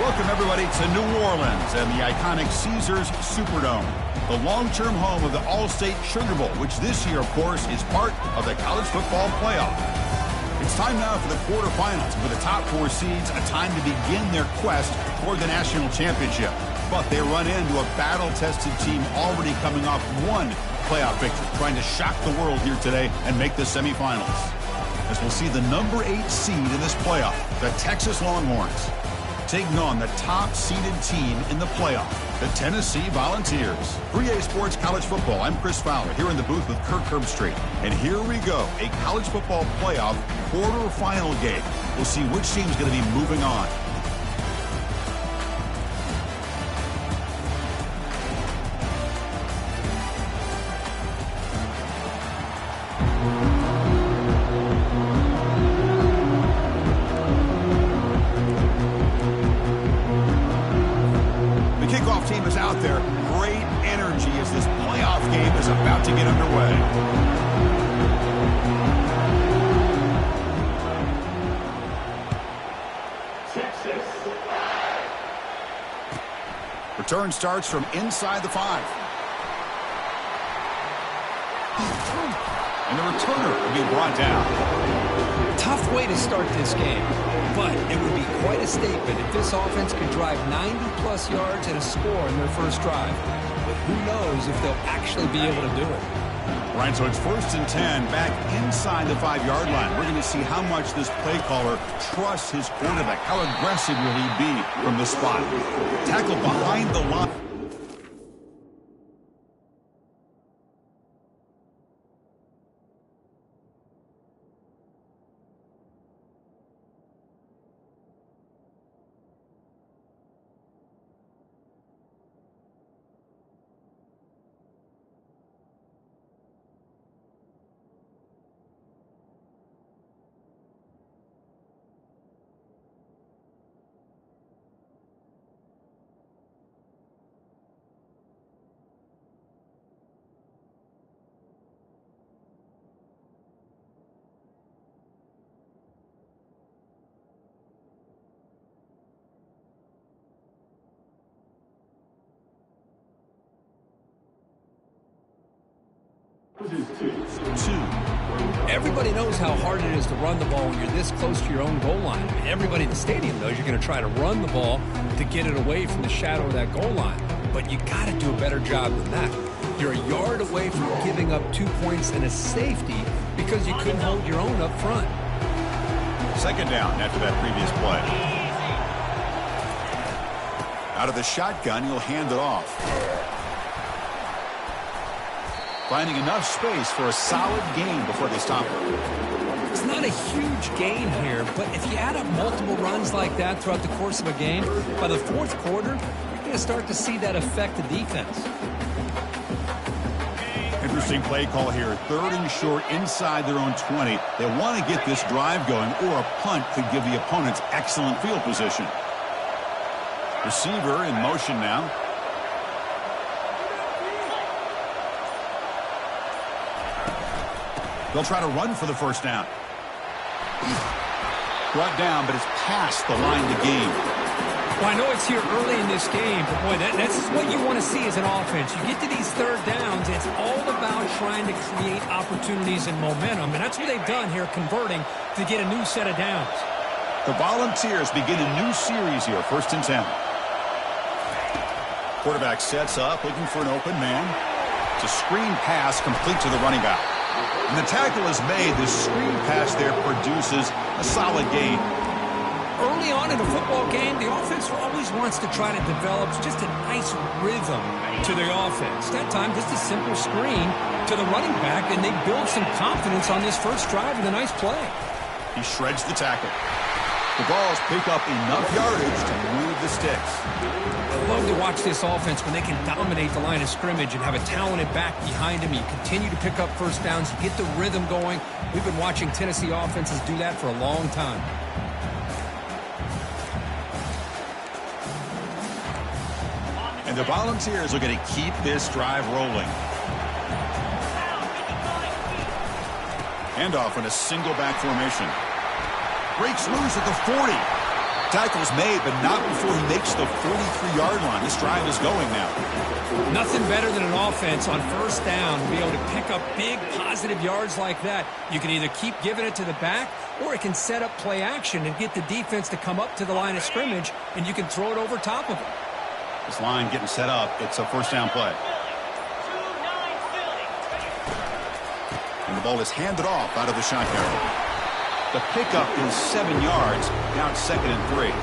Welcome, everybody, to New Orleans and the iconic Caesars Superdome, the long-term home of the All-State Sugar Bowl, which this year, of course, is part of the college football playoff. It's time now for the quarterfinals, and for the top four seeds, a time to begin their quest toward the national championship. But they run into a battle-tested team already coming off one playoff victory, trying to shock the world here today and make the semifinals. As we'll see the number 8 seed in this playoff, the Texas Longhorns, taking on the top-seeded team in the playoff, the Tennessee Volunteers. 3A Sports College Football, I'm Chris Fowler, here in the booth with Kirk Herbstreit. And here we go, a college football playoff quarterfinal game. We'll see which team's going to be moving on. Team is out there. Great energy as this playoff game is about to get underway. Return starts from inside the 5. And the returner will be brought down. Tough way to start this game, but it would be quite a statement if this offense could drive 90-plus yards and a score in their first drive. But who knows if they'll actually be able to do it. Right, so it's 1st and 10 back inside the 5-yard line. We're going to see how much this play caller trusts his quarterback. How aggressive will he be from this spot? Tackle behind the line. Everybody knows how hard it is to run the ball when you're this close to your own goal line. I mean, everybody in the stadium knows you're going to try to run the ball to get it away from the shadow of that goal line. But you got to do a better job than that. You're a yard away from giving up 2 points and a safety because you couldn't hold your own up front. Second down after that previous play. Out of the shotgun, he'll hand it off. Finding enough space for a solid gain before they stop it. It's not a huge gain here, but if you add up multiple runs like that throughout the course of a game, by the fourth quarter, you're going to start to see that affect the defense. Interesting play call here. 3rd and short inside their own 20. They want to get this drive going, or a punt could give the opponents excellent field position. Receiver in motion now. They'll try to run for the first down. Brought down, but it's past the line to gain. Well, I know it's here early in this game, but boy, that's what you want to see as an offense. You get to these third downs, it's all about trying to create opportunities and momentum, and that's what they've done here, converting to get a new set of downs. The Volunteers begin a new series here, 1st and 10. Quarterback sets up, looking for an open man. It's a screen pass complete to the running back. And the tackle is made. The screen pass there produces a solid gain. Early on in a football game, the offense always wants to try to develop just a nice rhythm to the offense. That time, just a simple screen to the running back, and they build some confidence on this first drive with a nice play. He shreds the tackle. The balls pick up enough yardage to move the sticks. I love to watch this offense when they can dominate the line of scrimmage and have a talented back behind him. You continue to pick up first downs, you get the rhythm going. We've been watching Tennessee offenses do that for a long time. And the Volunteers are going to keep this drive rolling. Handoff in a single back formation. Breaks loose at the 40. Tackle's made, but not before he makes the 43-yard line. This drive is going now. Nothing better than an offense on first down to be able to pick up big positive yards like that. You can either keep giving it to the back, or it can set up play action and get the defense to come up to the line of scrimmage, and you can throw it over top of it. This line getting set up. It's a first down play. And the ball is handed off out of the shotgun. The pickup is 7 yards. Now it's 2nd and 3.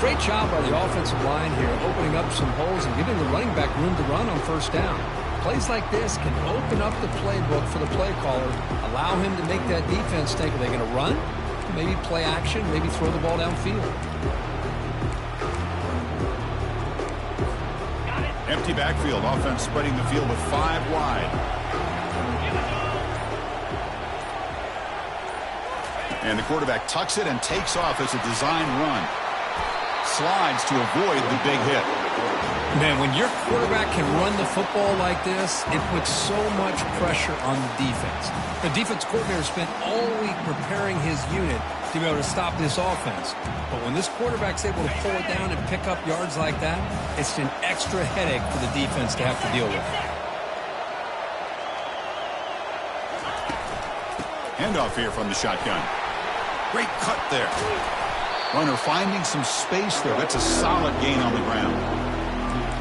Great job by the offensive line here, opening up some holes and giving the running back room to run on first down. Plays like this can open up the playbook for the play caller, allow him to make that defense think, are they going to run? Maybe play action, maybe throw the ball downfield. Empty backfield. Offense spreading the field with 5 wide. And the quarterback tucks it and takes off as a design run. Slides to avoid the big hit. Man, when your quarterback can run the football like this, it puts so much pressure on the defense. The defense coordinator spent all week preparing his unit to be able to stop this offense. But when this quarterback's able to pull it down and pick up yards like that, it's an extra headache for the defense to have to deal with. Handoff here from the shotgun. Great cut there. Runner finding some space there. That's a solid gain on the ground.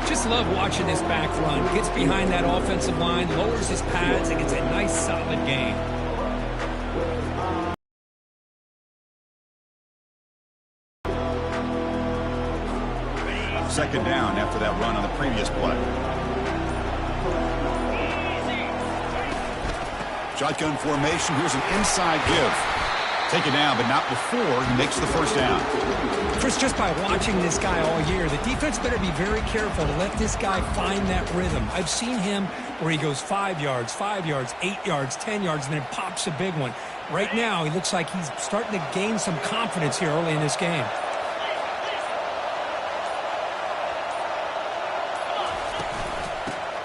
Just love watching this back run. Gets behind that offensive line, lowers his pads, and gets a nice solid gain. Second down after that run on the previous play. Shotgun formation. Here's an inside give. Take it down, but not before he makes the first down. Chris, just by watching this guy all year, the defense better be very careful to let this guy find that rhythm. I've seen him where he goes 5 yards, 8 yards, 10 yards, and then pops a big one. Right now, he looks like he's starting to gain some confidence here early in this game.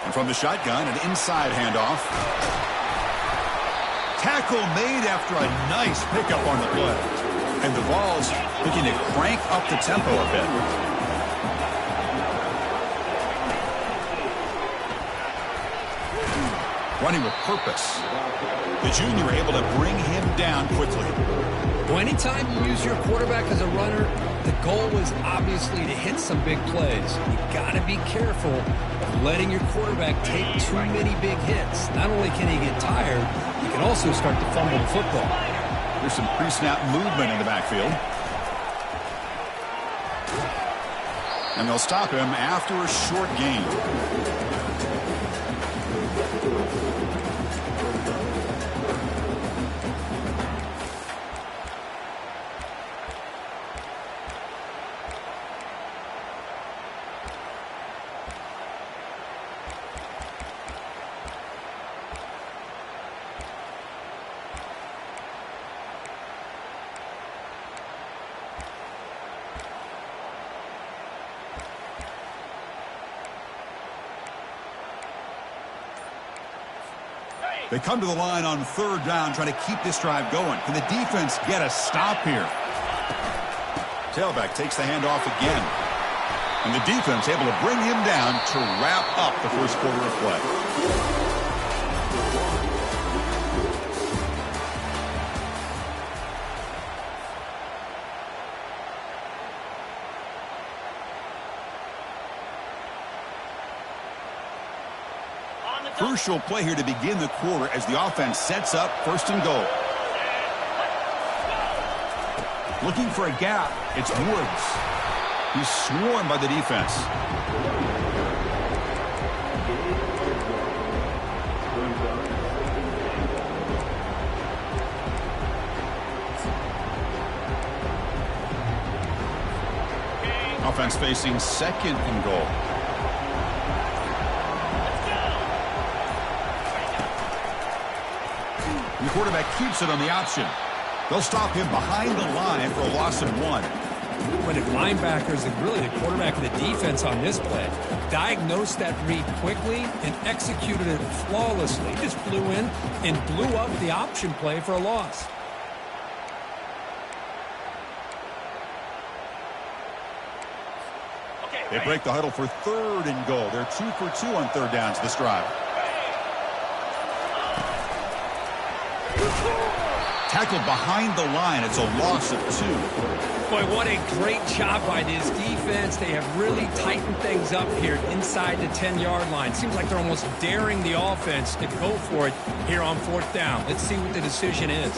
And from the shotgun, an inside handoff. Tackle made after a nice pickup on the play. And the ball's looking to crank up the tempo a bit. Running with purpose. The junior able to bring him down quickly. Well, anytime you use your quarterback as a runner, the goal is obviously to hit some big plays. You got to be careful of letting your quarterback take too many big hits. Not only can he get tired, he can also start to fumble the football. There's some pre-snap movement in the backfield. And they'll stop him after a short gain. They come to the line on third down, trying to keep this drive going. Can the defense get a stop here? Tailback takes the handoff again. And the defense able to bring him down to wrap up the first quarter of play. Crucial play here to begin the quarter as the offense sets up first and goal. Looking for a gap. It's Woods. He's swarmed by the defense. Offense facing second and goal. The quarterback keeps it on the option. They'll stop him behind the line for a loss of 1. When the linebackers and really the quarterback of the defense on this play diagnosed that read quickly and executed it flawlessly. Just flew in and blew up the option play for a loss. They break the huddle for 3rd and goal. They're 2 for 2 on 3rd downs this drive. Tackled behind the line. It's a loss of 2. Boy, what a great job by this defense. They have really tightened things up here inside the 10-yard line. Seems like they're almost daring the offense to go for it here on 4th down. Let's see what the decision is.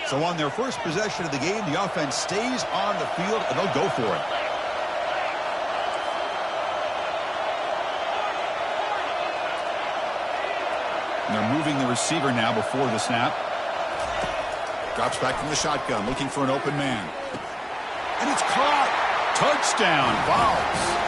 So on their first possession of the game, the offense stays on the field, and they'll go for it. And they're moving the receiver now before the snap. Drops back from the shotgun, looking for an open man. And it's caught. Touchdown, Vols.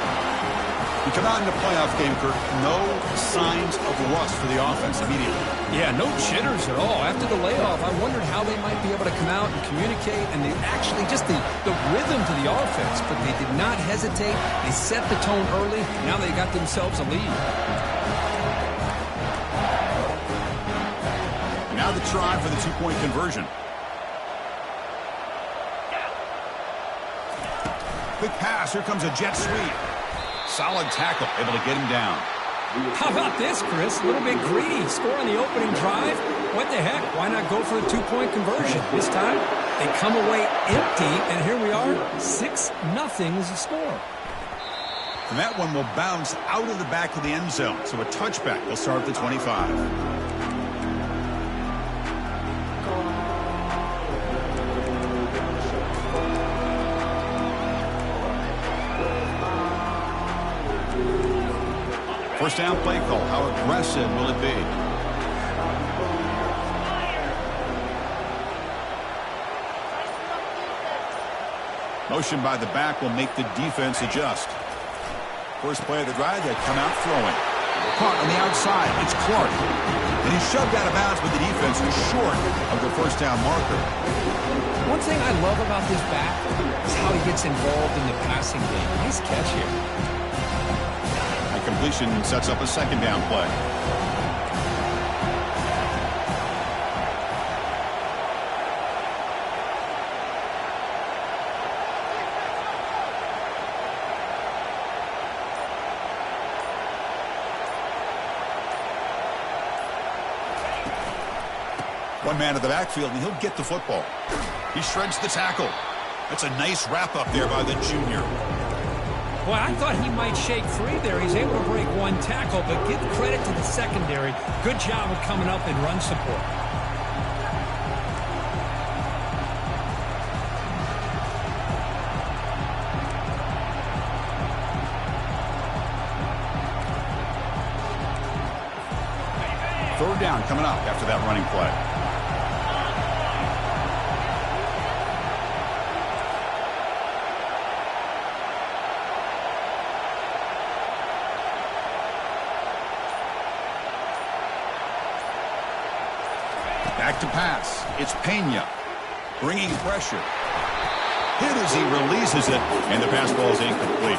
We come out in the playoff game, Kirk. No signs of rust for the offense immediately. Yeah, no jitters at all. After the layoff, I wondered how they might be able to come out and communicate, and they actually just the rhythm to the offense, but they did not hesitate. They set the tone early. Now they got themselves a lead. Now the try for the 2-point conversion. Quick pass. Here comes a jet sweep. Solid tackle. Able to get him down. How about this, Chris? A little bit greedy. Score on the opening drive. What the heck? Why not go for the 2-point conversion? This time, they come away empty, and here we are. 6-0 is the score. And that one will bounce out of the back of the end zone. So a touchback. They'll start at the 25. First down play call. How aggressive will it be? Motion by the back will make the defense adjust. First play of the drive, they come out throwing. Caught on the outside. It's Clark. And he's shoved out of bounds, but the defense is short of the first down marker. One thing I love about this back is how he gets involved in the passing game. Nice catch here. Completion sets up a second down play. One man in the backfield, and he'll get the football. He shreds the tackle. That's a nice wrap up there by the junior. Well, I thought he might shake free there. He's able to break one tackle, but give credit to the secondary. Good job of coming up and run support. Third down coming up after that running play. Back to pass. It's Pena bringing pressure. Hit as he releases it, and the pass ball is incomplete.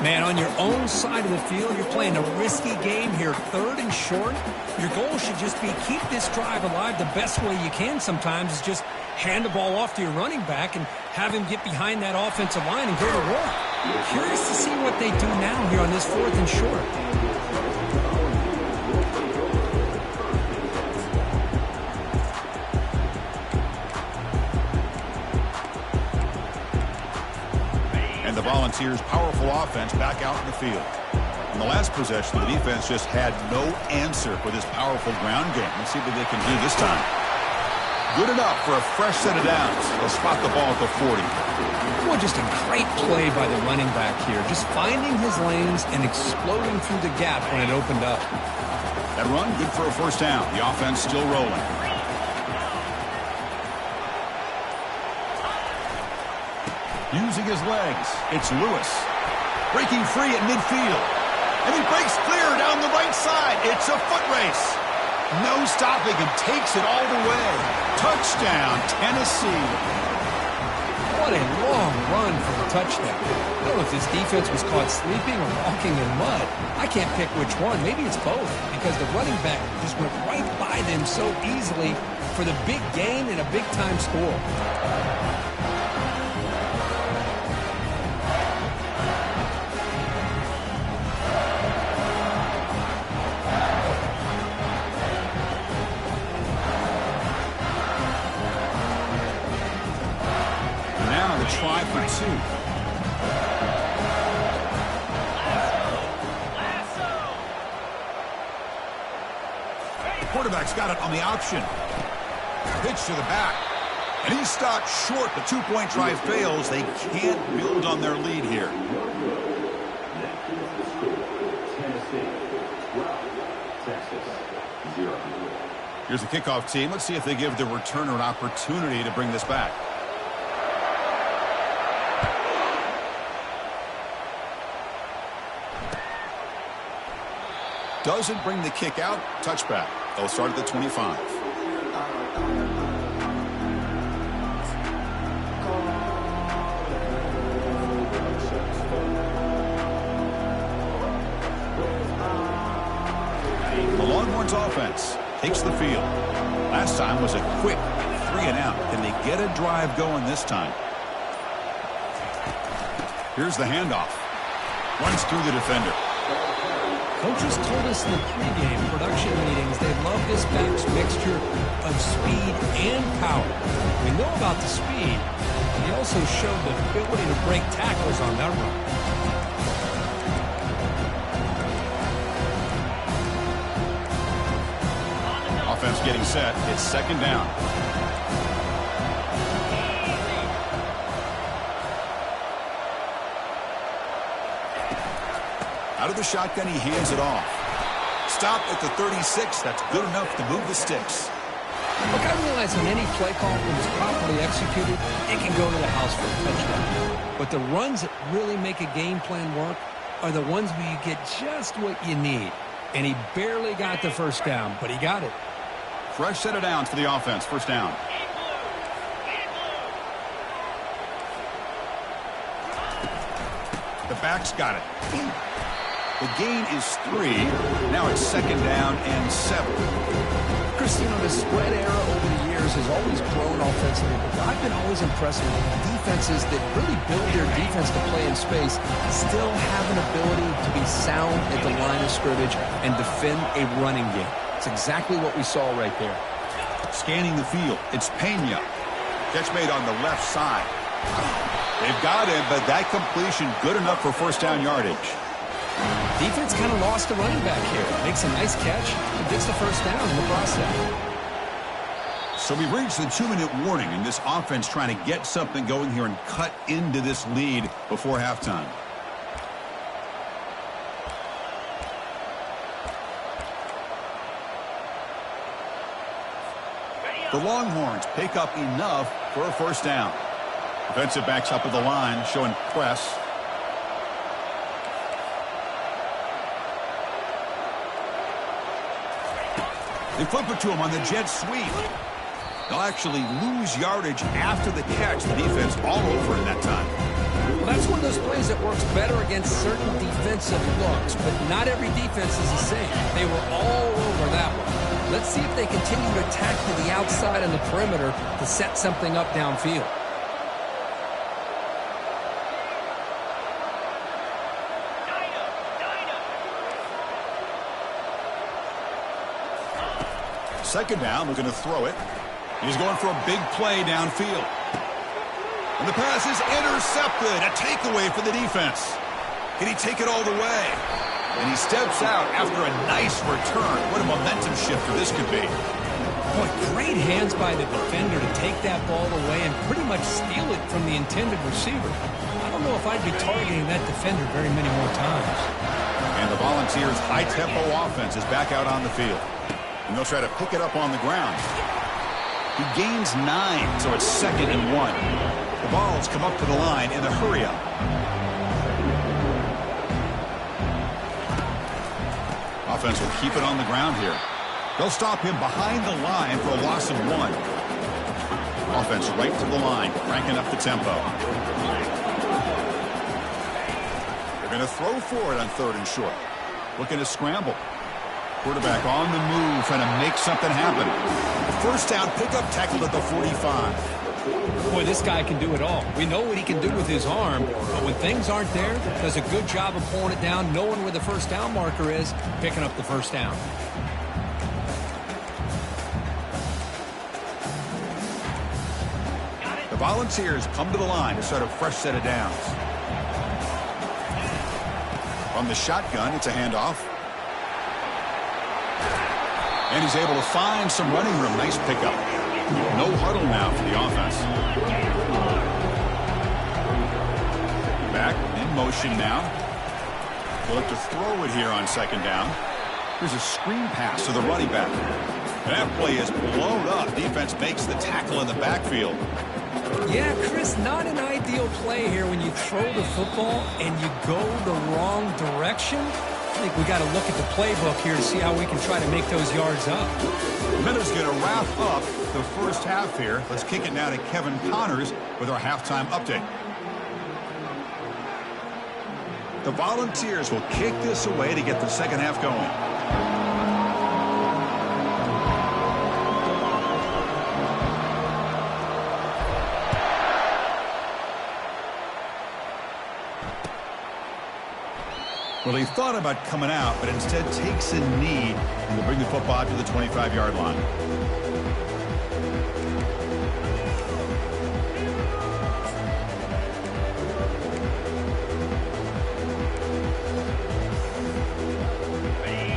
Man, on your own side of the field, you're playing a risky game here, 3rd and short. Your goal should just be keep this drive alive the best way you can sometimes is just hand the ball off to your running back and have him get behind that offensive line and go to work. Curious to see what they do now here on this 4th and short. The Volunteers' powerful offense back out in the field. In the last possession, the defense just had no answer for this powerful ground game. Let's see what they can do this time. Good enough for a fresh set of downs. They'll spot the ball at the 40. Well, just a great play by the running back here. Just finding his lanes and exploding through the gap when it opened up. That run, good for a first down. The offense still rolling. Using his legs, it's Lewis. Breaking free at midfield. And he breaks clear down the right side. It's a foot race. No stopping him. Takes it all the way. Touchdown, Tennessee. What a long run for a touchdown. I don't know if this defense was caught sleeping or walking in mud. I can't pick which one. Maybe it's both because the running back just went right by them so easily for the big gain and a big-time score. for 2. Quarterback's got it on the option. Pitch to the back. And he's stopped short. The 2-point try fails. They can't build on their lead here. Here's the kickoff team. Let's see if they give the returner an opportunity to bring this back. Doesn't bring the kick out. Touchback. They'll start at the 25. The Longhorns offense takes the field. Last time was a quick 3-and-out. Can they get a drive going this time? Here's the handoff. Runs through the defender. Coaches told us in the pregame production meetings they love this back's mixture of speed and power. We know about the speed. He also showed the ability to break tackles on that run. Offense getting set. It's second down. Out of the shotgun, he hands it off. Stopped at the 36. That's good enough to move the sticks. Look, I realize on any play call, when it's properly executed, it can go to the house for a touchdown. But the runs that really make a game plan work are the ones where you get just what you need. And he barely got the first down, but he got it. Fresh set of downs for the offense. First down. The back's got it. The gain is 3. Now it's second down and 7. Christine, the spread era over the years has always grown offensively, but I've been always impressed with defenses that really build their defense to play in space, still have an ability to be sound at the line of scrimmage and defend a running game. It's exactly what we saw right there. Scanning the field, it's Pena. Catch made on the left side. They've got him, but that completion good enough for first down yardage. Defense kind of lost the running back here. Makes a nice catch and gets the first down in the process. So we've reached the 2-minute warning, and this offense trying to get something going here and cut into this lead before halftime. The Longhorns pick up enough for a first down. Defensive backs up at the line, showing press. They flip it to him on the jet sweep. They'll actually lose yardage after the catch. The defense all over in that time. Well, that's one of those plays that works better against certain defensive looks, but not every defense is the same. They were all over that one. Let's see if they continue to attack to the outside on the perimeter to set something up downfield. Second down, looking to throw it. He's going for a big play downfield. And the pass is intercepted. A takeaway for the defense. Can he take it all the way? And he steps out after a nice return. What a momentum shifter this could be. Boy, great hands by the defender to take that ball away and pretty much steal it from the intended receiver. I don't know if I'd be targeting that defender very many more times. And the Volunteers' high-tempo offense is back out on the field. And they'll try to pick it up on the ground. He gains 9, so it's second and 1. The balls come up to the line in the hurry-up. Offense will keep it on the ground here. They'll stop him behind the line for a loss of 1. Offense right to the line, cranking up the tempo. They're going to throw for it on 3rd and short. Looking to scramble. Quarterback on the move, trying to make something happen. First down, pickup, tackled at the 45. Boy, this guy can do it all. We know what he can do with his arm, but when things aren't there, does a good job of pulling it down, knowing where the first down marker is, picking up the first down. The The Volunteers come to the line to start a fresh set of downs. From the shotgun, it's a handoff. And he's able to find some running room. Nice pickup. No huddle now for the offense. Back in motion now. They'll have to throw it here on second down. Here's a screen pass to the running back. That play is blown up. Defense makes the tackle in the backfield. Yeah, Chris, not an ideal play here when you throw the football and you go the wrong direction. I think we got to look at the playbook here to see how we can try to make those yards up. Minutes going to wrap up the first half here. Let's kick it now to Kevin Connors with our halftime update. The Volunteers will kick this away to get the second half going. Well, he thought about coming out, but instead takes a knee and will bring the football to the 25-yard line.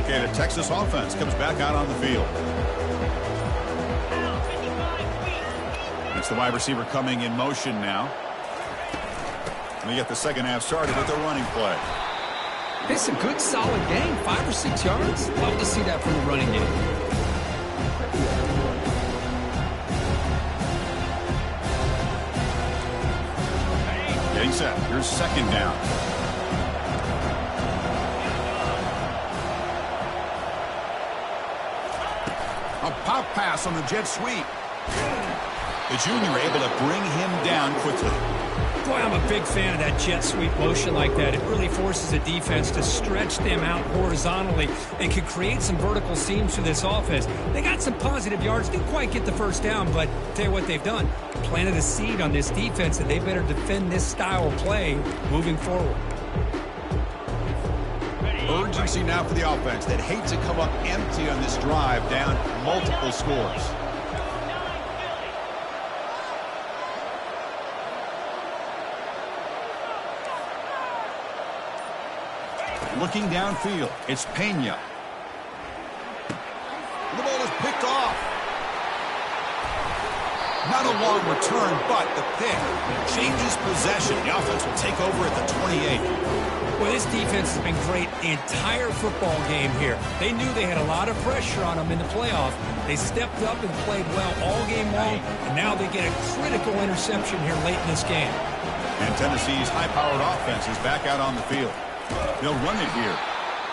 Okay, the Texas offense comes back out on the field. It's the wide receiver coming in motion now. And we get the second half started with a running play. It's a good, solid game. 5 or 6 yards. Love to see that from the running game. Getting set. Here's second down. A pop pass on the jet sweep. The junior able to bring him down quickly. Boy, I'm a big fan of that jet sweep motion like that. It really forces a defense to stretch them out horizontally and can create some vertical seams for this offense. They got some positive yards. Didn't quite get the first down, but tell you what they've done. Planted a seed on this defense, and they better defend this style of play moving forward. Urgency now for the offense that hate to come up empty on this drive, down multiple scores. Looking downfield, it's Pena. The ball is picked off. Not a long return, but the pick changes possession. The offense will take over at the 28. Well, this defense has been great the entire football game here. They knew they had a lot of pressure on them in the playoff. They stepped up and played well all game long, and now they get a critical interception here late in this game. And Tennessee's high-powered offense is back out on the field. They'll run it here.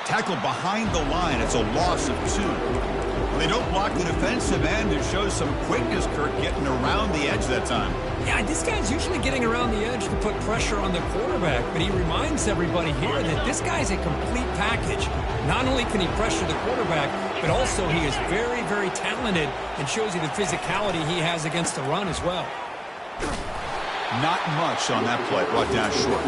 Tackled behind the line. It's a loss of 2. When they don't block the defensive end, it shows some quickness, Kurt, getting around the edge that time. Yeah, this guy's usually getting around the edge to put pressure on the quarterback, but he reminds everybody here that this guy's a complete package. Not only can he pressure the quarterback, but also he is very, very talented and shows you the physicality he has against the run as well. Not much on that play, brought down short.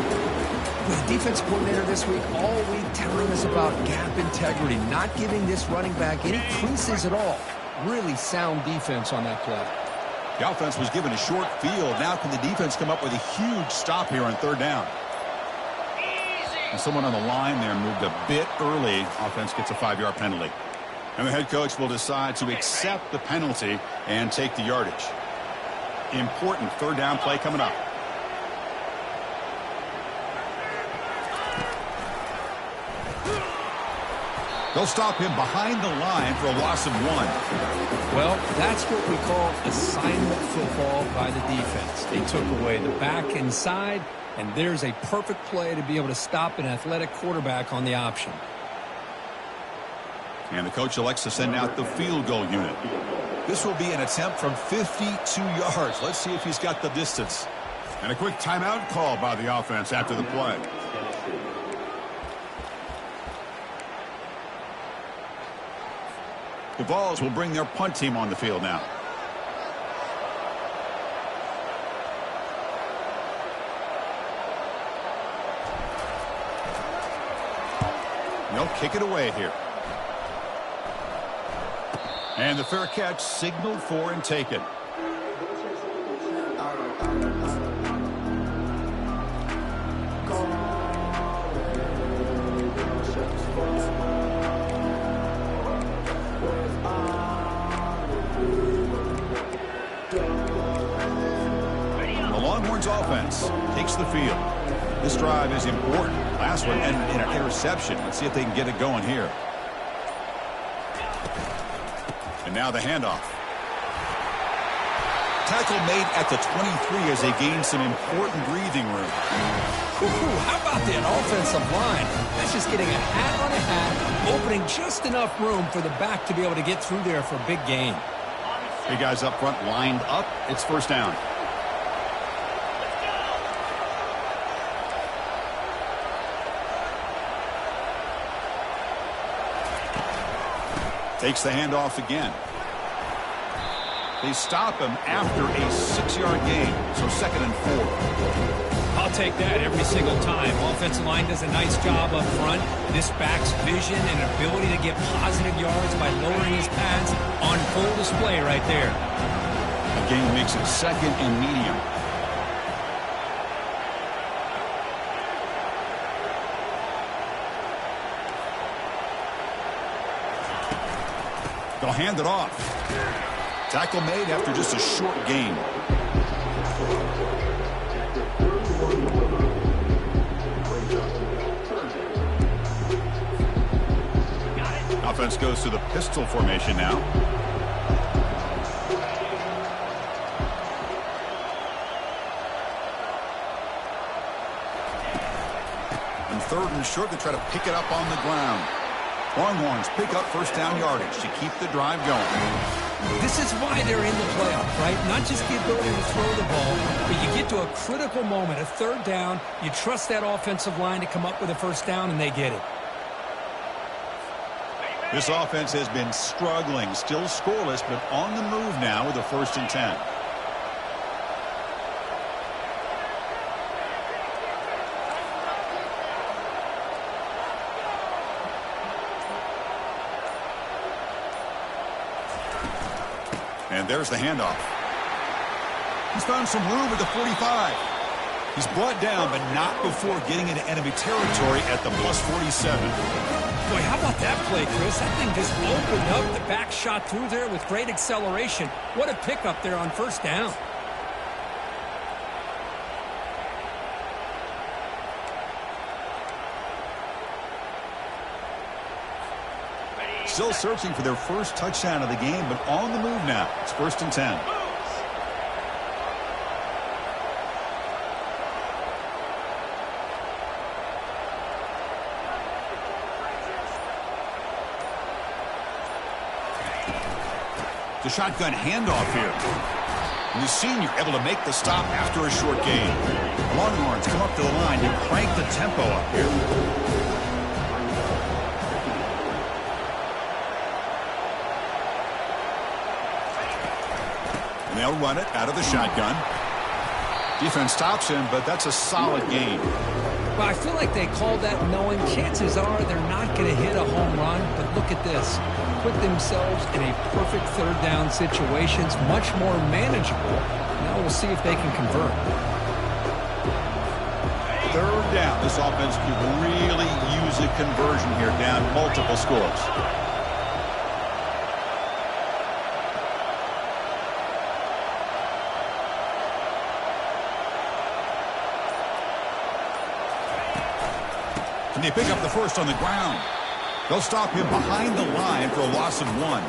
With the defense coordinator this week, all week telling us about gap integrity, not giving this running back any creases at all. Really sound defense on that play. The offense was given a short field. Now can the defense come up with a huge stop here on third down? And someone on the line there moved a bit early. Offense gets a 5-yard penalty. And the head coach will decide to accept the penalty and take the yardage. Important third down play coming up. They'll stop him behind the line for a loss of 1. Well, that's what we call assignment football by the defense. They took away the back inside, and there's a perfect play to be able to stop an athletic quarterback on the option. And the coach elects to send out the field goal unit. This will be an attempt from 52 yards. Let's see if he's got the distance. And a quick timeout call by the offense after the play. The Vols will bring their punt team on the field now. They'll kick it away here. And the fair catch signaled for and taken. Longhorns offense takes the field. This drive is important. Last one ended in an interception. Let's see if they can get it going here. And now the handoff. Tackle made at the 23 as they gain some important breathing room. Ooh, how about that offensive line? That's just getting a hat on a hat, opening just enough room for the back to be able to get through there for a big gain. Big guys up front lined up. It's first down. Takes the handoff again. They stop him after a 6-yard gain, so 2nd and 4. I'll take that every single time. Offensive line does a nice job up front. This back's vision and ability to get positive yards by lowering his pads on full display right there. The gain makes it 2nd and medium. They'll hand it off. Tackle made after just a short gain. Offense goes to the pistol formation now. And 3rd and short, they try to pick it up on the ground. Longhorns pick up first down yardage to keep the drive going. This is why they're in the playoff, right? Not just the ability to throw the ball, but you get to a critical moment, a 3rd down. You trust that offensive line to come up with a first down, and they get it. This offense has been struggling, still scoreless, but on the move now with a 1st and 10. And there's the handoff. He's found some room at the 45. He's brought down, but not before getting into enemy territory at the +47. Boy, how about that play, Chris? That thing just opened up. The back shot through there with great acceleration. What a pickup there on first down. Still searching for their first touchdown of the game, but on the move now. It's 1st and 10. The shotgun handoff here. And the senior able to make the stop after a short gain. Longhorns come up to the line and crank the tempo up here. They'll run it out of the shotgun. Defense stops him, but that's a solid gain. Well, I feel like they called that knowing chances are they're not going to hit a home run, but look at this. Put themselves in a perfect 3rd down situations, much more manageable. Now we'll see if they can convert. 3rd down. This offense could really use a conversion here, down multiple scores. And they pick up the first on the ground. They'll stop him behind the line for a loss of 1.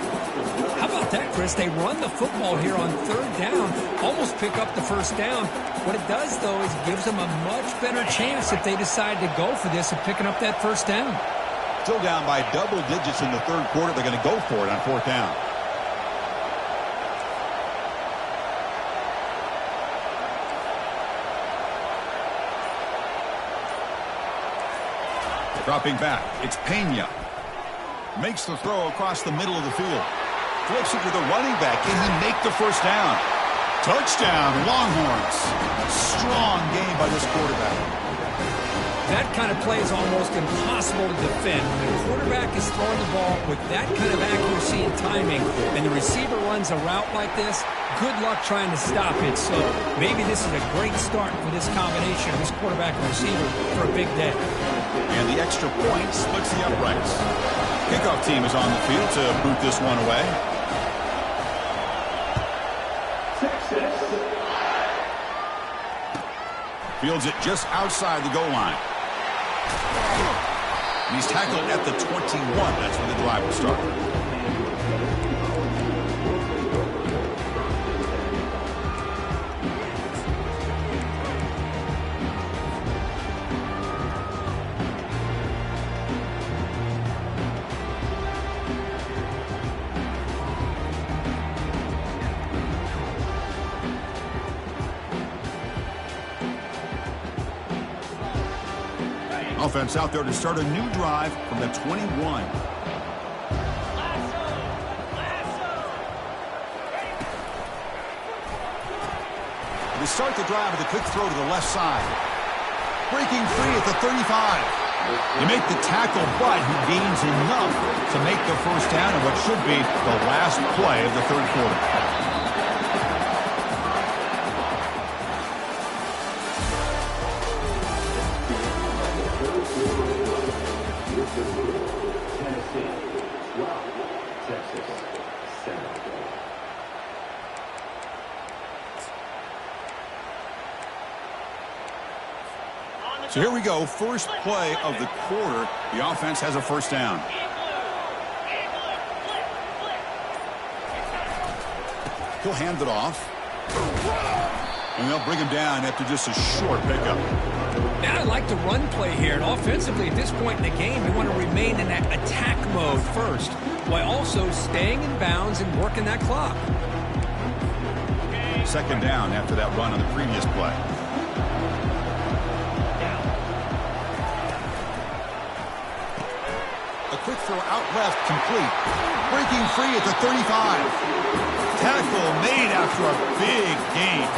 How about that, Chris? They run the football here on 3rd down, almost pick up the first down. What it does, though, is it gives them a much better chance if they decide to go for this of picking up that first down. Still down by double digits in the 3rd quarter. They're going to go for it on 4th down. Dropping back, it's Pena. Makes the throw across the middle of the field. Flips it to the running back. Can he make the first down? Touchdown, Longhorns. Strong game by this quarterback. That kind of play is almost impossible to defend. When the quarterback is throwing the ball with that kind of accuracy and timing, and the receiver runs a route like this, good luck trying to stop it. So maybe this is a great start for this combination of this quarterback and receiver for a big day. And the extra point splits the uprights. Kickoff team is on the field to boot this one away. Fields it just outside the goal line. And he's tackled at the 21. That's when the drive will start. Offense out there to start a new drive from the 21. They start the drive with a quick throw to the left side. Breaking free at the 35. They make the tackle, but he gains enough to make the first down in what should be the last play of the third quarter. So here we go, first play of the quarter. The offense has a first down. He'll hand it off. And they'll bring him down after just a short pickup. Now I like the run play here. And offensively, at this point in the game, you want to remain in that attack mode first, while also staying in bounds and working that clock. Second down after that run on the previous play. A quick throw out left, complete. Breaking free at the 35. Tackle made after a big gain.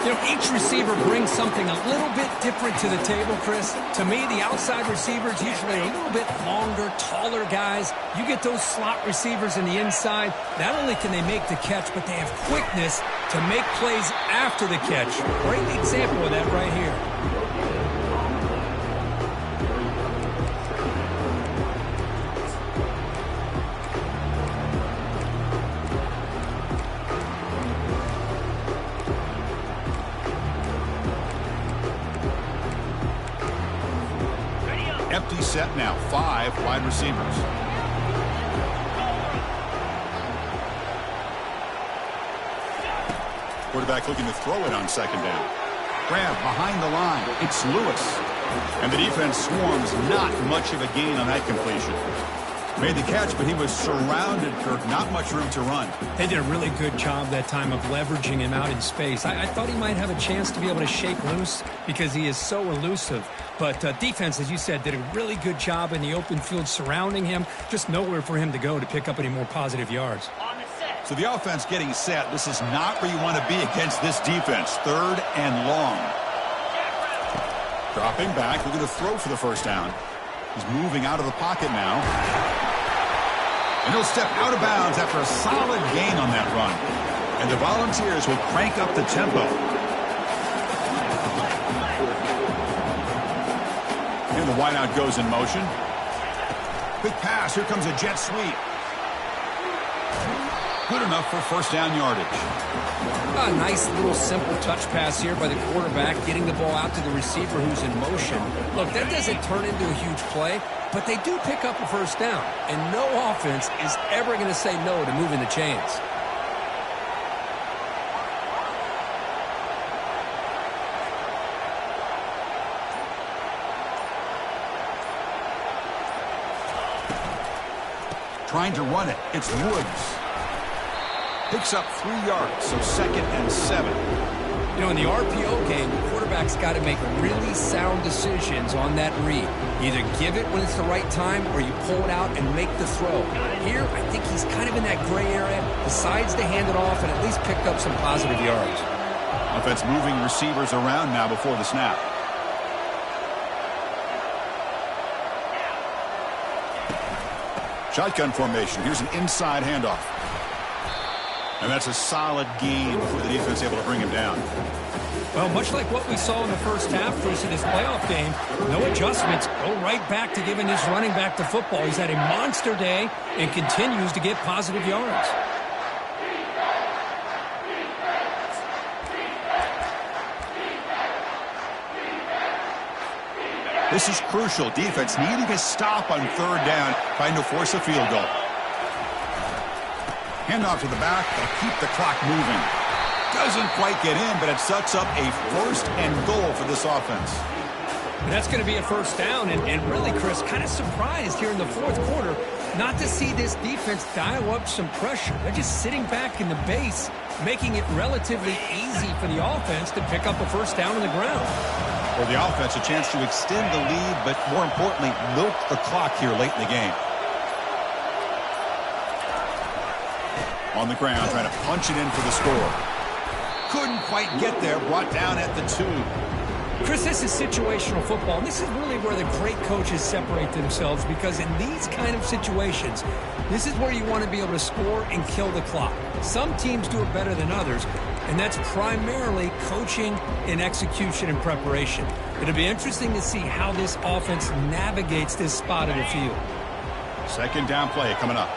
You know, each receiver brings something a little bit different to the table, Chris. To me, the outside receivers usually a little bit longer, taller guys. You get those slot receivers in the inside. Not only can they make the catch, but they have quickness to make plays after the catch. Great example of that right here. Empty set now, 5 wide receivers. Quarterback looking to throw it on second down. Grab behind the line. It's Lewis. And the defense swarms, not much of a gain on that completion. Made the catch, but he was surrounded, Kirk. Not much room to run. They did a really good job that time of leveraging him out in space. I thought he might have a chance to be able to shake loose because he is so elusive. But defense, as you said, did a really good job in the open field surrounding him. Just nowhere for him to go to pick up any more positive yards. So the offense getting set. This is not where you want to be against this defense. Third and long. Dropping back, looking to throw for the first down. He's moving out of the pocket now. And he'll step out of bounds after a solid gain on that run. And the Volunteers will crank up the tempo. And the wideout goes in motion. Quick pass. Here comes a jet sweep. Good enough for first down yardage. A nice little simple touch pass here by the quarterback, getting the ball out to the receiver who's in motion. Look, that doesn't turn into a huge play, but they do pick up a first down. And no offense is ever going to say no to moving the chains. Trying to run it. It's Woods. Picks up 3 yards, so 2nd and 7. You know, in the RPO game, the quarterback's got to make really sound decisions on that read. Either give it when it's the right time or you pull it out and make the throw. Here, I think he's kind of in that gray area, decides to hand it off and at least picked up some positive yards. Offense moving receivers around now before the snap. Shotgun formation. Here's an inside handoff. And that's a solid gain before the defense able to bring him down. Well, much like what we saw in the first half versus this playoff game, no adjustments. Go right back to giving this running back the football. He's had a monster day and continues to get positive yards. This is crucial. Defense needing a stop on third down, trying to force a field goal. Handoff to the back. They'll keep the clock moving. Doesn't quite get in, but it sets up a first and goal for this offense. And that's going to be a first down. And really, Chris, kind of surprised here in the fourth quarter not to see this defense dial up some pressure. They're just sitting back in the base, making it relatively easy for the offense to pick up a first down on the ground. For the offense, a chance to extend the lead, but more importantly, milk the clock here late in the game. On the ground, trying to punch it in for the score. Couldn't quite get there, brought down at the 2. Chris, this is situational football, and this is really where the great coaches separate themselves, because in these kind of situations, this is where you want to be able to score and kill the clock. Some teams do it better than others, and that's primarily coaching and execution and preparation. It'll be interesting to see how this offense navigates this spot of the field. Second down play coming up.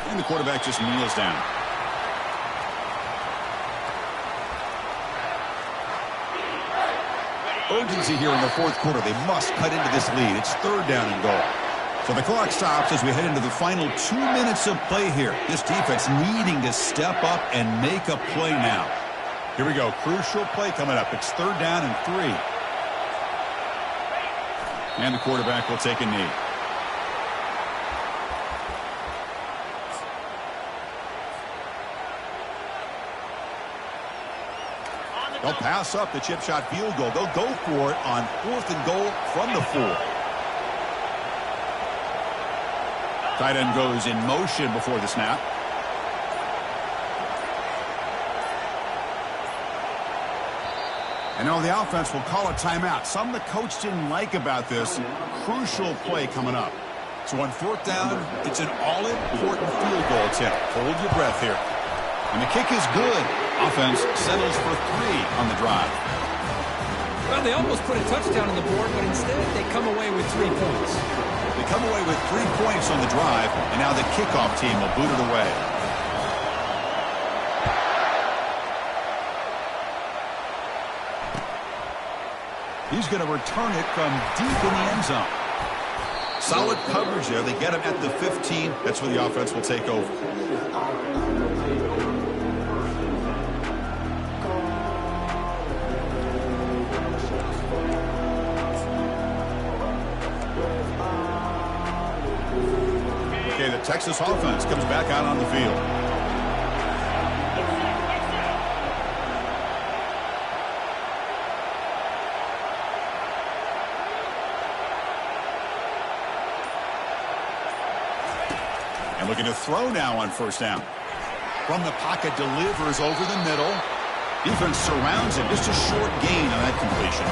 And the quarterback just kneels down. Urgency here in the fourth quarter. They must cut into this lead. It's third down and goal. So the clock stops as we head into the final 2 minutes of play here. This defense needing to step up and make a play now. Here we go. Crucial play coming up. It's third down and 3. And the quarterback will take a knee. They'll pass up the chip shot field goal. They'll go for it on fourth and goal from the 4. Tight end goes in motion before the snap. And now the offense will call a timeout. Something the coach didn't like about this. Crucial play coming up. So on fourth down, it's an all-important field goal attempt. Hold your breath here. And the kick is good. Offense settles for 3 on the drive. Well, they almost put a touchdown on the board, but instead they come away with 3 points. They come away with 3 points on the drive, and now the kickoff team will boot it away. He's going to return it from deep in the end zone. Solid coverage there. They get him at the 15. That's where the offense will take over. Okay, the Texas offense comes back out on the field. And looking to throw now on first down. From the pocket, delivers over the middle. Defense surrounds him. Just a short gain on that completion.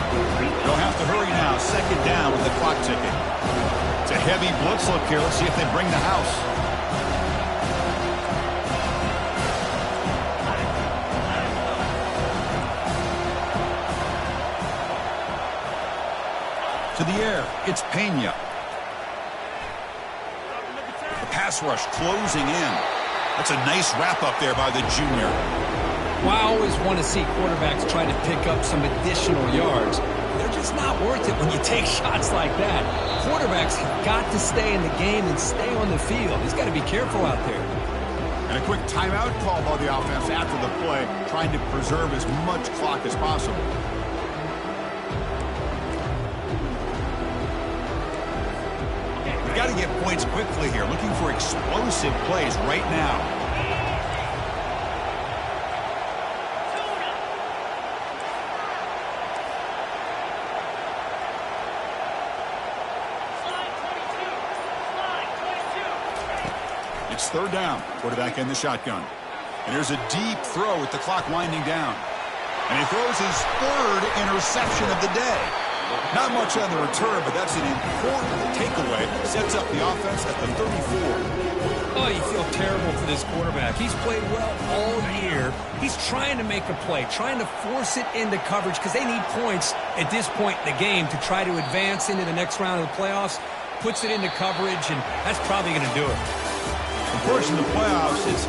They'll have to hurry now. Second down with the clock ticking. It's a heavy blitz look here. Let's see if they bring the house. To the air, it's Pena. The pass rush closing in. That's a nice wrap up there by the junior. Well, I always want to see quarterbacks try to pick up some additional yards. They're just not worth it when you take shots like that. Quarterbacks have got to stay in the game and stay on the field. He's got to be careful out there. And a quick timeout call by the offense after the play, trying to preserve as much clock as possible. We've got to get points quickly here, looking for explosive plays right now. It's third down. Quarterback in the shotgun. And here's a deep throw with the clock winding down. And he throws his third interception of the day. Not much on the return, but that's an important takeaway. Sets up the offense at the 34. Oh, you feel terrible for this quarterback. He's played well all year. He's trying to make a play, trying to force it into coverage because they need points at this point in the game to try to advance into the next round of the playoffs. Puts it into coverage, and that's probably going to do it. Of course, in the playoffs, it's